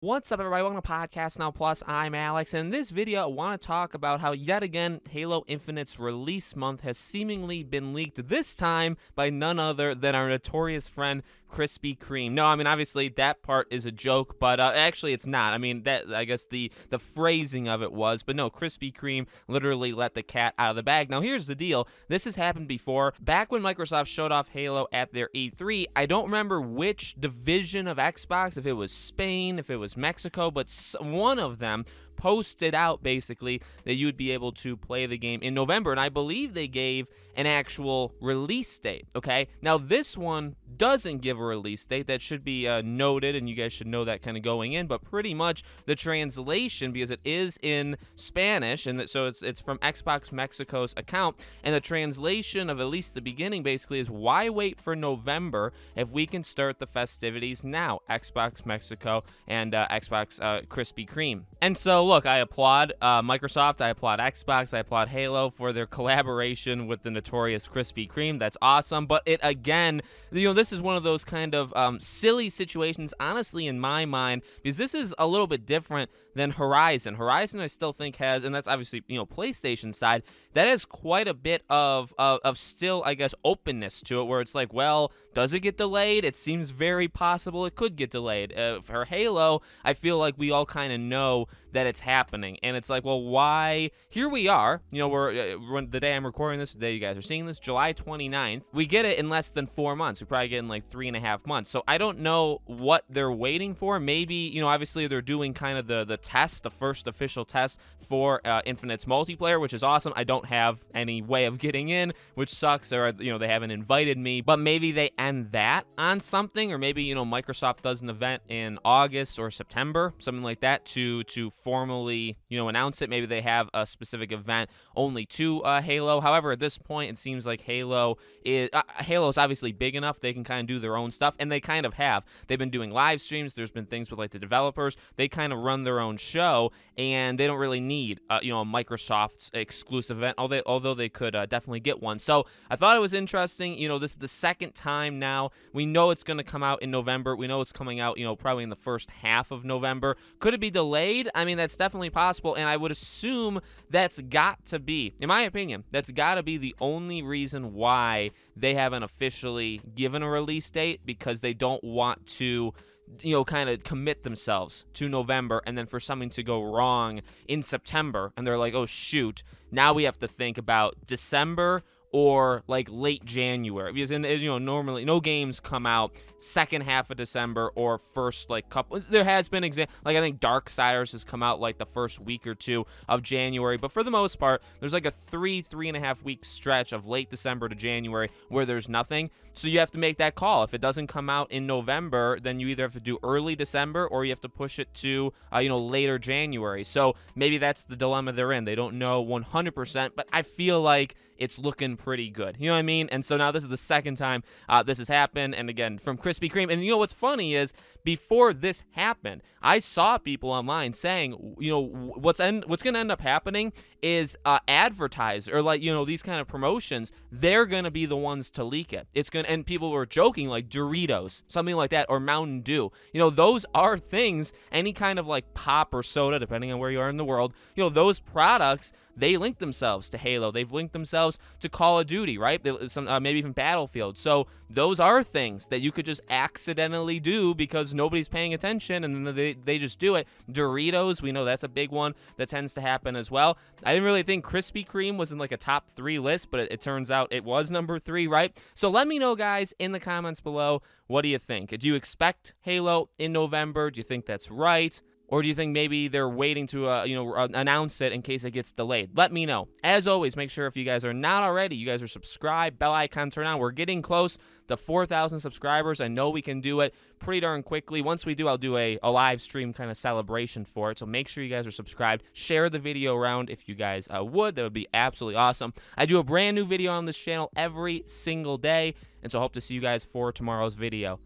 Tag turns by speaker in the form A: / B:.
A: What's up, everybody? Welcome to Podcast Now Plus. I'm Alex, and in this video, I want to talk about how, yet again, Halo Infinite's release month has seemingly been leaked, this time by none other than our notorious friend, Krispy Kreme. No, I mean, obviously, that part is a joke, but actually, it's not. I mean, that I guess the phrasing of it was, but no, Krispy Kreme literally let the cat out of the bag. Now, here's the deal. This has happened before. Back when Microsoft showed off Halo at their E3, I don't remember which division of Xbox, if it was Spain, if it was Mexico, but one of them posted out basically that you would be able to play the game in November, and I believe they gave an actual release date. Okay, now this one doesn't give a release date. That should be noted, and you guys should know that kind of going in. But pretty much the translation, because it is in Spanish, and so it's from Xbox Mexico's account, and the translation of at least the beginning basically is, why wait for November if we can start the festivities now? Xbox Mexico and Xbox Krispy Kreme. And so look, I applaud Microsoft, I applaud Xbox, I applaud Halo for their collaboration with the notorious Krispy Kreme. That's awesome. But it, again, this is one of those kind of silly situations, honestly, in my mind, because this is a little bit different than Horizon. Horizon, I still think has, and that's obviously, PlayStation side, that has quite a bit of still, I guess, openness to it, where it's like, well, does it get delayed? It seems very possible it could get delayed. For Halo, I feel like we all kind of know that it's happening, and it's like, well, why? Here we are, we're the day I'm recording this, the day you guys are seeing this, July 29th. We get it in less than 4 months. We probably get it in like 3.5 months. So I don't know what they're waiting for. Maybe, obviously they're doing kind of the test, the first official test for Infinite's multiplayer, which is awesome. I don't have any way of getting in, which sucks, or they haven't invited me, but maybe they end that on something, or maybe Microsoft does an event in August or September, something like that, to formally announce it. Maybe they have a specific event only to Halo. However, at this point, it seems like Halo's obviously big enough they can kind of do their own stuff, and they kind of have. They've been doing live streams. There's been things with like the developers. They kind of run their own show, and they don't really need a Microsoft's exclusive event, although they could definitely get one. So I thought it was interesting. This is the second time now. We know it's going to come out in November. We know it's coming out probably in the first half of November. Could it be delayed? I mean, that's definitely possible, and I would assume that's got to be, in my opinion, that's got to be the only reason why they haven't officially given a release date, because they don't want to kind of commit themselves to November, and then for something to go wrong in September, and they're like, oh shoot, now we have to think about December or like late January, because normally no games come out second half of December or first couple. There has been I think Darksiders has come out like the first week or two of January, but for the most part there's like a 3.5 week stretch of late December to January where there's nothing. So you have to make that call. If it doesn't come out in November, then you either have to do early December or you have to push it to later January. So maybe that's the dilemma they're in. They don't know 100%, but I feel like it's looking pretty good. You know what I mean? And so now this is the second time this has happened, and again, from Krispy Kreme. And what's funny is, before this happened, I saw people online saying, what's going to end up happening is advertisers, or these kind of promotions, they're going to be the ones to leak it. And people were joking, like Doritos, something like that, or Mountain Dew. Those are things, any kind of like pop or soda, depending on where you are in the world, those products, they link themselves to Halo. They've linked themselves to Call of Duty, right? Maybe even Battlefield. So those are things that you could just accidentally do because nobody's paying attention, and then they just do it. Doritos, we know that's a big one that tends to happen as well. I didn't really think Krispy Kreme was in like a top 3 list, but it turns out it was number 3, right? So let me know, guys, in the comments below, what do you think? Do you expect Halo in November? Do you think that's right? Or do you think maybe they're waiting to, announce it in case it gets delayed? Let me know. As always, make sure if you guys are not already, you guys are subscribed, bell icon turn on. We're getting close to 4,000 subscribers. I know we can do it pretty darn quickly. Once we do, I'll do a live stream kind of celebration for it. So make sure you guys are subscribed. Share the video around if you guys would. That would be absolutely awesome. I do a brand new video on this channel every single day, and so I hope to see you guys for tomorrow's video.